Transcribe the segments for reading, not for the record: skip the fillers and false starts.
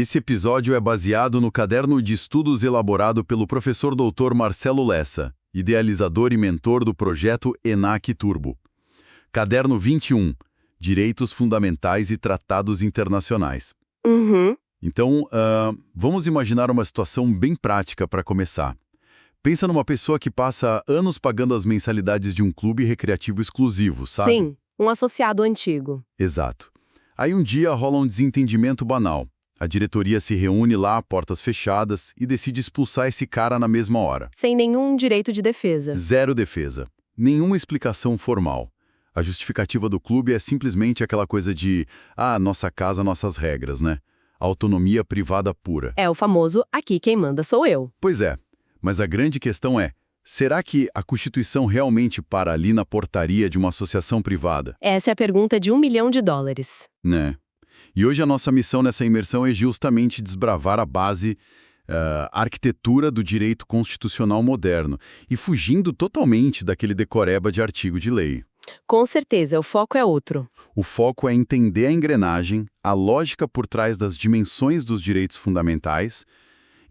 Esse episódio é baseado no caderno de estudos elaborado pelo professor Dr. Marcelo Lessa, idealizador e mentor do projeto ENAC Turbo. Caderno 21, Direitos Fundamentais e Tratados Internacionais. Uhum. Então, vamos imaginar uma situação bem prática para começar. Pensa numa pessoa que passa anos pagando as mensalidades de um clube recreativo exclusivo, sabe? Sim, um associado antigo. Exato. Aí um dia rola um desentendimento banal. A diretoria se reúne lá, portas fechadas, e decide expulsar esse cara na mesma hora. Sem nenhum direito de defesa. Zero defesa. Nenhuma explicação formal. A justificativa do clube é simplesmente aquela coisa de nossa casa, nossas regras, né? Autonomia privada pura. É o famoso aqui quem manda sou eu. Pois é, mas a grande questão é, será que a Constituição realmente para ali na portaria de uma associação privada? Essa é a pergunta de $1 milhão. Né? E hoje a nossa missão nessa imersão é justamente desbravar a base, a arquitetura do direito constitucional moderno e fugindo totalmente daquele decoreba de artigo de lei. Com certeza, o foco é outro. O foco é entender a engrenagem, a lógica por trás das dimensões dos direitos fundamentais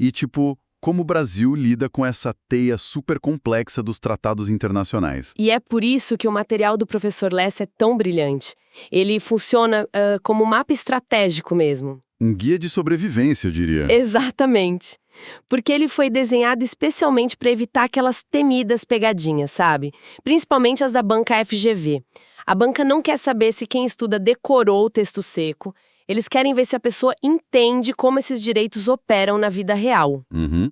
e, como o Brasil lida com essa teia super complexa dos tratados internacionais. E é por isso que o material do professor Lessa é tão brilhante. Ele funciona como um mapa estratégico mesmo. Um guia de sobrevivência, eu diria. Exatamente. Porque ele foi desenhado especialmente para evitar aquelas temidas pegadinhas, sabe? Principalmente as da banca FGV. A banca não quer saber se quem estuda decorou o texto seco. Eles querem ver se a pessoa entende como esses direitos operam na vida real. Uhum.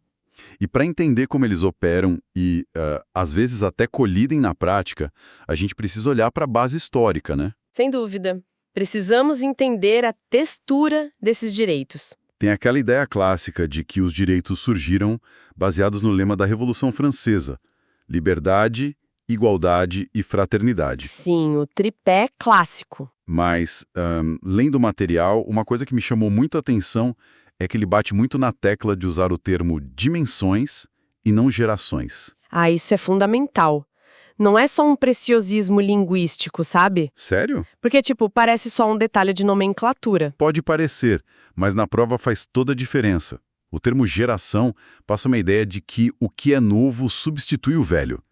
E para entender como eles operam e, às vezes, até colidem na prática, a gente precisa olhar para a base histórica, né? Sem dúvida. Precisamos entender a textura desses direitos. Tem aquela ideia clássica de que os direitos surgiram baseados no lema da Revolução Francesa: liberdade, igualdade e fraternidade. Sim, o tripé clássico. Mas, lendo o material, uma coisa que me chamou muito a atenção é que ele bate muito na tecla de usar o termo dimensões e não gerações. Isso é fundamental. Não é só um preciosismo linguístico, sabe? Sério? Porque, parece só um detalhe de nomenclatura. Pode parecer, mas na prova faz toda a diferença. O termo geração passa uma ideia de que o que é novo substitui o velho.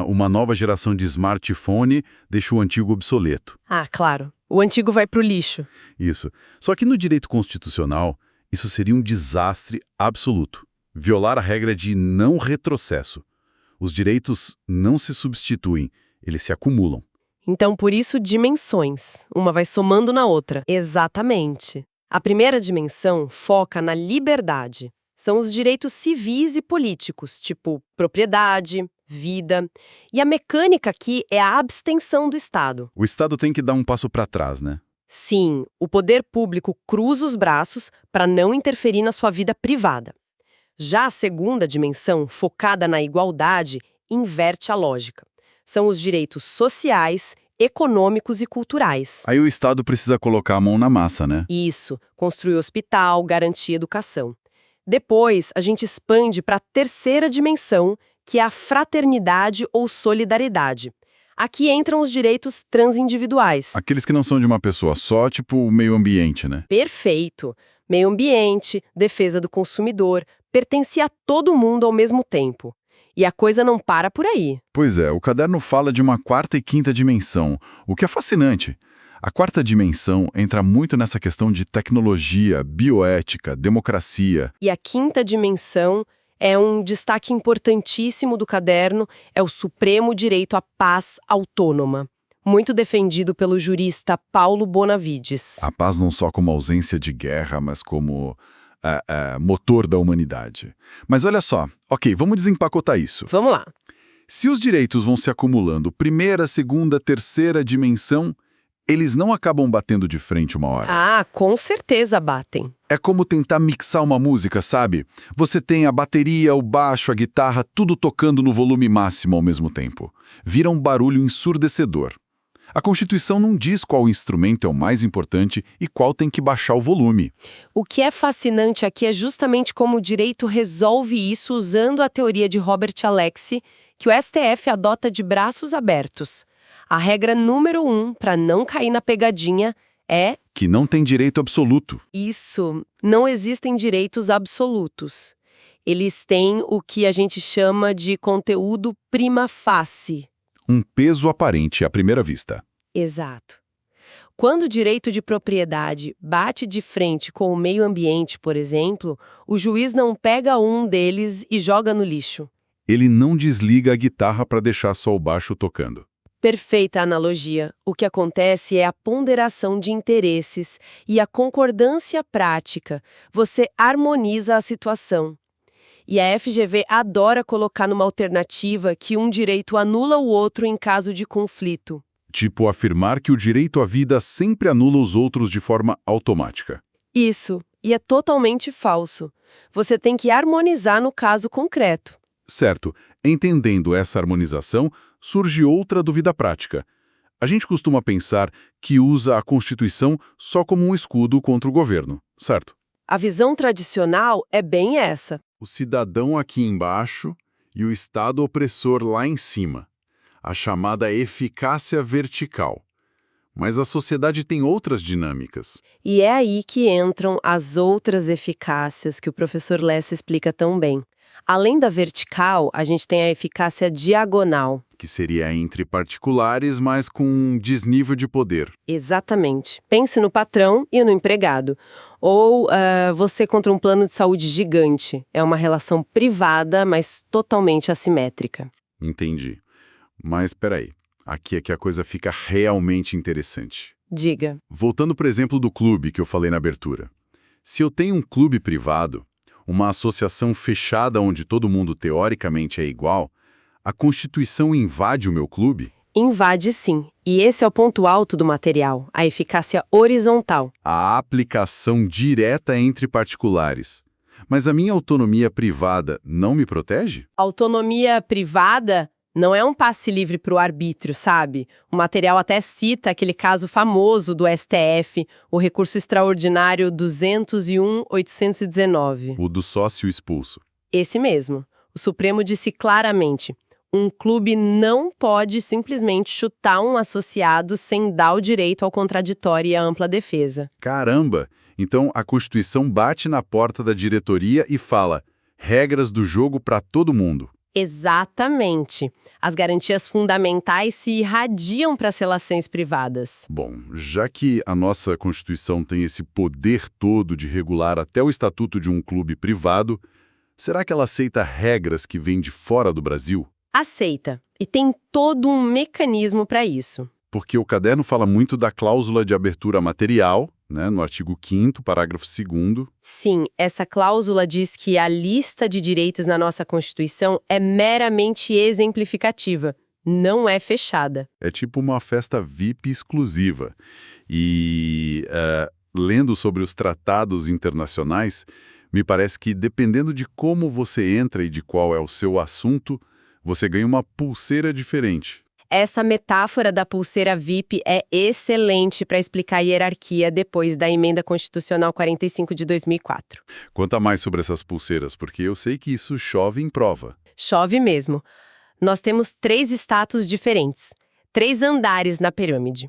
Uma nova geração de smartphone deixa o antigo obsoleto. Claro. O antigo vai pro lixo. Isso. Só que no direito constitucional, isso seria um desastre absoluto. Violar a regra de não retrocesso. Os direitos não se substituem, eles se acumulam. Então, por isso, dimensões. Uma vai somando na outra. Exatamente. A primeira dimensão foca na liberdade. São os direitos civis e políticos, tipo propriedade, vida. E a mecânica aqui é a abstenção do Estado. O Estado tem que dar um passo para trás, né? Sim, o poder público cruza os braços para não interferir na sua vida privada. Já a segunda dimensão, focada na igualdade, inverte a lógica. São os direitos sociais, econômicos e culturais. Aí o Estado precisa colocar a mão na massa, né? Isso, construir hospital, garantir educação. Depois, a gente expande para a terceira dimensão, que é a fraternidade ou solidariedade. Aqui entram os direitos transindividuais. Aqueles que não são de uma pessoa só, o meio ambiente, né? Perfeito. Meio ambiente, defesa do consumidor, pertence a todo mundo ao mesmo tempo. E a coisa não para por aí. Pois é, o caderno fala de uma quarta e quinta dimensão, o que é fascinante. A quarta dimensão entra muito nessa questão de tecnologia, bioética, democracia. E a quinta dimensão é um destaque importantíssimo do caderno, é o supremo direito à paz autônoma. Muito defendido pelo jurista Paulo Bonavides. A paz não só como ausência de guerra, mas como motor da humanidade. Mas olha só, vamos desempacotar isso. Vamos lá. Se os direitos vão se acumulando, primeira, segunda, terceira dimensão, eles não acabam batendo de frente uma hora. Com certeza batem. É como tentar mixar uma música, sabe? Você tem a bateria, o baixo, a guitarra, tudo tocando no volume máximo ao mesmo tempo. Vira um barulho ensurdecedor. A Constituição não diz qual instrumento é o mais importante e qual tem que baixar o volume. O que é fascinante aqui é justamente como o direito resolve isso usando a teoria de Robert Alexy, que o STF adota de braços abertos. A regra número 1 para não cair na pegadinha é Que não tem direito absoluto. Isso, não existem direitos absolutos. Eles têm o que a gente chama de conteúdo prima facie. Um peso aparente à primeira vista. Exato. Quando o direito de propriedade bate de frente com o meio ambiente, por exemplo, o juiz não pega um deles e joga no lixo. Ele não desliga a guitarra para deixar só o baixo tocando. Perfeita analogia. O que acontece é a ponderação de interesses e a concordância prática. Você harmoniza a situação. E a FGV adora colocar numa alternativa que um direito anula o outro em caso de conflito. Tipo afirmar que o direito à vida sempre anula os outros de forma automática. Isso, e é totalmente falso. Você tem que harmonizar no caso concreto. Certo, entendendo essa harmonização, surge outra dúvida prática. A gente costuma pensar que usa a Constituição só como um escudo contra o governo, certo? A visão tradicional é bem essa. O cidadão aqui embaixo e o Estado opressor lá em cima. A chamada eficácia vertical. Mas a sociedade tem outras dinâmicas. E é aí que entram as outras eficácias que o professor Lessa explica tão bem. Além da vertical, a gente tem a eficácia diagonal. Que seria entre particulares, mas com um desnível de poder. Exatamente. Pense no patrão e no empregado. Ou você contra um plano de saúde gigante. É uma relação privada, mas totalmente assimétrica. Entendi. Mas peraí, aqui é que a coisa fica realmente interessante. Diga. Voltando para o exemplo do clube que eu falei na abertura. Se eu tenho um clube privado, uma associação fechada onde todo mundo teoricamente é igual, a Constituição invade o meu clube? Invade sim. E esse é o ponto alto do material, a eficácia horizontal. A aplicação direta entre particulares. Mas a minha autonomia privada não me protege? Autonomia privada não é um passe livre para o arbítrio, sabe? O material até cita aquele caso famoso do STF, o recurso extraordinário 201.819. O do sócio expulso. Esse mesmo. O Supremo disse claramente: um clube não pode simplesmente chutar um associado sem dar o direito ao contraditório e à ampla defesa. Caramba! Então a Constituição bate na porta da diretoria e fala: regras do jogo para todo mundo. Exatamente. As garantias fundamentais se irradiam para as relações privadas. Bom, já que a nossa Constituição tem esse poder todo de regular até o estatuto de um clube privado, será que ela aceita regras que vêm de fora do Brasil? Aceita. E tem todo um mecanismo para isso. Porque o caderno fala muito da cláusula de abertura material, né, no artigo 5º, parágrafo 2º. Sim, essa cláusula diz que a lista de direitos na nossa Constituição é meramente exemplificativa, não é fechada. É tipo uma festa VIP exclusiva. E, lendo sobre os tratados internacionais, me parece que dependendo de como você entra e de qual é o seu assunto, você ganha uma pulseira diferente. Essa metáfora da pulseira VIP é excelente para explicar a hierarquia depois da Emenda Constitucional 45 de 2004. Conta mais sobre essas pulseiras, porque eu sei que isso chove em prova. Chove mesmo. Nós temos 3 status diferentes, 3 andares na pirâmide.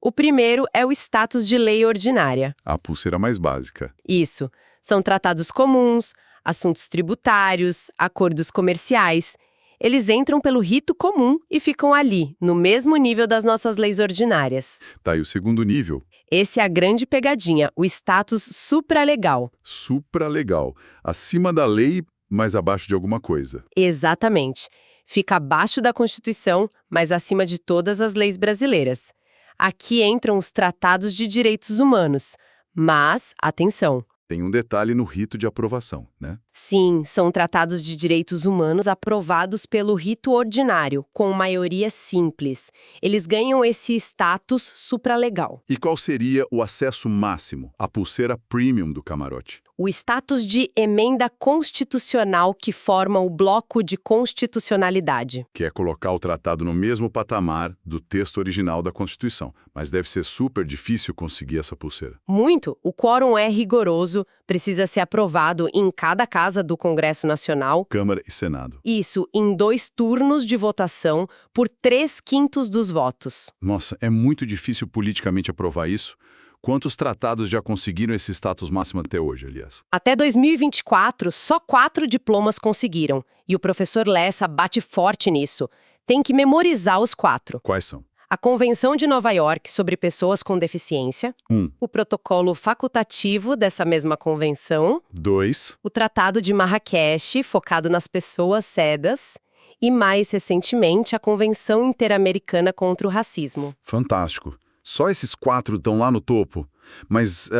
O primeiro é o status de lei ordinária. A pulseira mais básica. Isso. São tratados comuns, assuntos tributários, acordos comerciais. Eles entram pelo rito comum e ficam ali, no mesmo nível das nossas leis ordinárias. Tá, e o segundo nível? Esse é a grande pegadinha, o status supralegal. Supralegal. Acima da lei, mas abaixo de alguma coisa. Exatamente. Fica abaixo da Constituição, mas acima de todas as leis brasileiras. Aqui entram os tratados de direitos humanos. Mas, atenção, Tem um detalhe no rito de aprovação, né? sim, são tratados de direitos humanos aprovados pelo rito ordinário, com maioria simples. Eles ganham esse status supralegal. E qual seria o acesso máximo, a pulseira premium do camarote? O status de emenda constitucional que forma o bloco de constitucionalidade. Que é colocar o tratado no mesmo patamar do texto original da Constituição. Mas deve ser super difícil conseguir essa pulseira. Muito. O quórum é rigoroso, precisa ser aprovado em cada casa do Congresso Nacional. Câmara e Senado. Isso, em 2 turnos de votação, por 3/5 dos votos. Nossa, é muito difícil politicamente aprovar isso. Quantos tratados já conseguiram esse status máximo até hoje, aliás? Até 2024, só 4 diplomas conseguiram. E o professor Lessa bate forte nisso. Tem que memorizar os 4. Quais são? A Convenção de Nova York sobre Pessoas com Deficiência, 1. o protocolo facultativo dessa mesma convenção, 2. o Tratado de Marrakech, focado nas pessoas cegas, e mais recentemente a Convenção Interamericana contra o Racismo. Fantástico. Só esses 4 estão lá no topo. Mas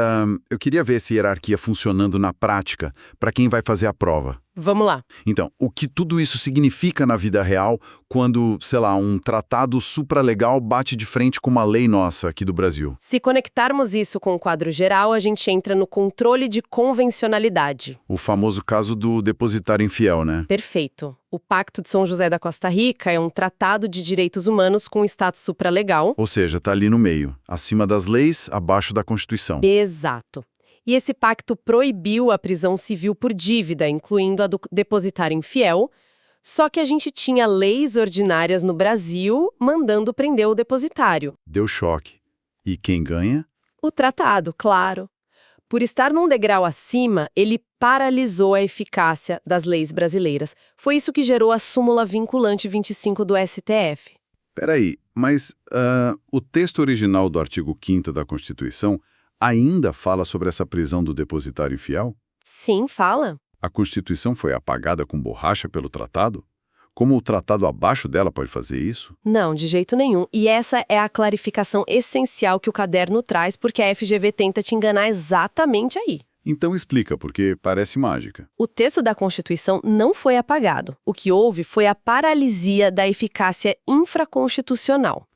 eu queria ver essa hierarquia funcionando na prática para quem vai fazer a prova. Vamos lá. Então, o que tudo isso significa na vida real quando, sei lá, um tratado supralegal bate de frente com uma lei nossa aqui do Brasil? Se conectarmos isso com o quadro geral, a gente entra no controle de convencionalidade. O famoso caso do depositário infiel, né? Perfeito. O Pacto de São José da Costa Rica é um tratado de direitos humanos com status supralegal. Ou seja, tá ali no meio, acima das leis, abaixo da Constituição. Exato. E esse pacto proibiu a prisão civil por dívida, incluindo a do depositário infiel, só que a gente tinha leis ordinárias no Brasil mandando prender o depositário. Deu choque. E quem ganha? O tratado, claro. Por estar num degrau acima, ele paralisou a eficácia das leis brasileiras. Foi isso que gerou a súmula vinculante 25 do STF. Peraí, mas o texto original do artigo 5º da Constituição ainda fala sobre essa prisão do depositário infiel? Sim, fala. A Constituição foi apagada com borracha pelo tratado? Como o tratado abaixo dela pode fazer isso? Não, de jeito nenhum. E essa é a clarificação essencial que o caderno traz, porque a FGV tenta te enganar exatamente aí. Então explica, porque parece mágica. O texto da Constituição não foi apagado. O que houve foi a paralisia da eficácia infraconstitucional.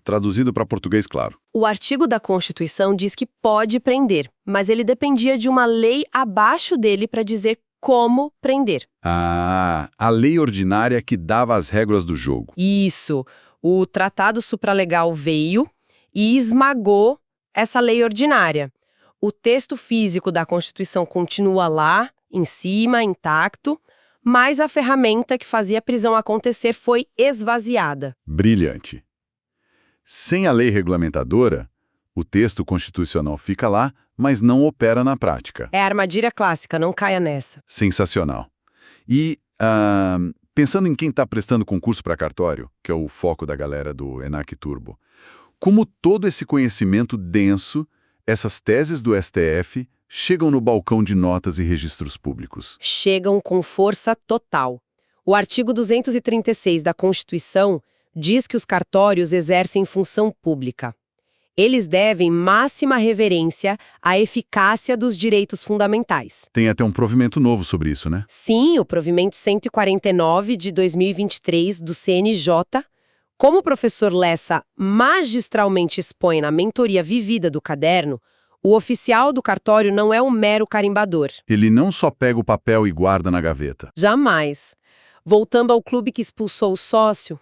Traduzido para português, claro. O artigo da Constituição diz que pode prender, mas ele dependia de uma lei abaixo dele para dizer como prender. A lei ordinária que dava as regras do jogo. Isso. O Tratado Supralegal veio e esmagou essa lei ordinária. O texto físico da Constituição continua lá, em cima, intacto, mas a ferramenta que fazia a prisão acontecer foi esvaziada. Brilhante. Sem a lei regulamentadora, o texto constitucional fica lá, mas não opera na prática. É a armadilha clássica, não caia nessa. Sensacional. E, pensando em quem está prestando concurso para cartório, que é o foco da galera do ENAC Turbo, como todo esse conhecimento denso, essas teses do STF chegam no balcão de notas e registros públicos? Chegam com força total. O artigo 236 da Constituição diz que os cartórios exercem função pública. Eles devem máxima reverência à eficácia dos direitos fundamentais. Tem até um provimento novo sobre isso, né? Sim, o provimento 149 de 2023 do CNJ. Como o professor Lessa magistralmente expõe na mentoria vivida do caderno, o oficial do cartório não é um mero carimbador. Ele não só pega o papel e guarda na gaveta. Jamais. Voltando ao clube que expulsou o sócio,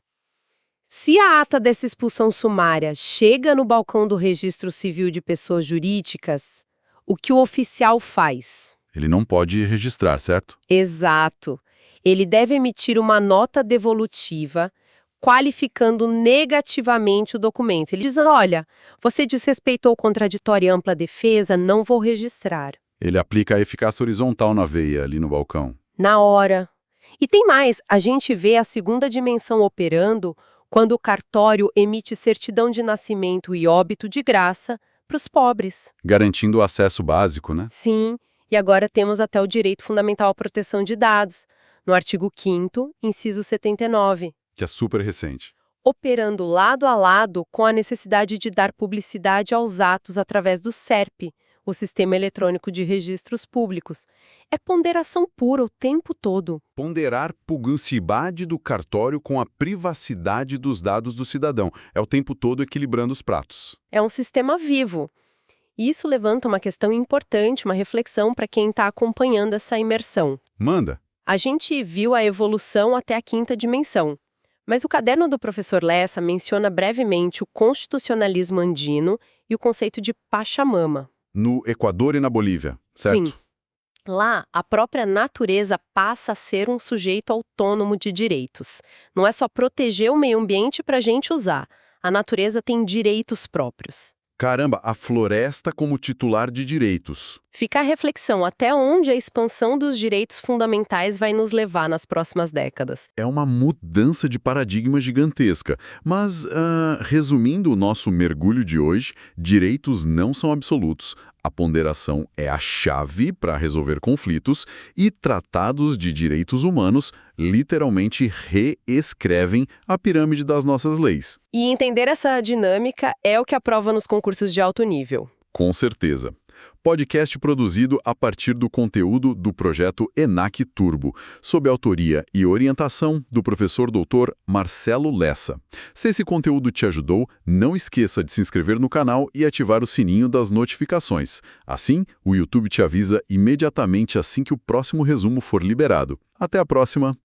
se a ata dessa expulsão sumária chega no balcão do Registro Civil de Pessoas Jurídicas, o que o oficial faz? Ele não pode registrar, certo? Exato. Ele deve emitir uma nota devolutiva qualificando negativamente o documento. Ele diz, olha, você desrespeitou o contraditório e ampla defesa, não vou registrar. Ele aplica a eficácia horizontal na veia ali no balcão. Na hora. E tem mais, a gente vê a segunda dimensão operando quando o cartório emite certidão de nascimento e óbito de graça para os pobres. Garantindo o acesso básico, né? Sim, e agora temos até o direito fundamental à proteção de dados, no artigo 5º, inciso 79. Que é super recente. Operando lado a lado com a necessidade de dar publicidade aos atos através do SERP, o Sistema Eletrônico de Registros Públicos. É ponderação pura o tempo todo. Ponderar publicidade do cartório com a privacidade dos dados do cidadão. É o tempo todo equilibrando os pratos. É um sistema vivo. E isso levanta uma questão importante, uma reflexão para quem está acompanhando essa imersão. Manda. A gente viu a evolução até a 5ª dimensão. Mas o caderno do professor Lessa menciona brevemente o constitucionalismo andino e o conceito de Pachamama. No Equador e na Bolívia, certo? Sim. Lá, a própria natureza passa a ser um sujeito autônomo de direitos. Não é só proteger o meio ambiente para a gente usar. A natureza tem direitos próprios. Caramba, a floresta como titular de direitos. Fica a reflexão até onde a expansão dos direitos fundamentais vai nos levar nas próximas décadas. É uma mudança de paradigma gigantesca. Mas, resumindo o nosso mergulho de hoje, direitos não são absolutos. A ponderação é a chave para resolver conflitos e tratados de direitos humanos literalmente reescrevem a pirâmide das nossas leis. E entender essa dinâmica é o que aprova nos concursos de alto nível. Com certeza. Podcast produzido a partir do conteúdo do projeto ENAC Turbo, sob autoria e orientação do professor doutor Marcelo Lessa. Se esse conteúdo te ajudou, não esqueça de se inscrever no canal e ativar o sininho das notificações. Assim, o YouTube te avisa imediatamente assim que o próximo resumo for liberado. Até a próxima!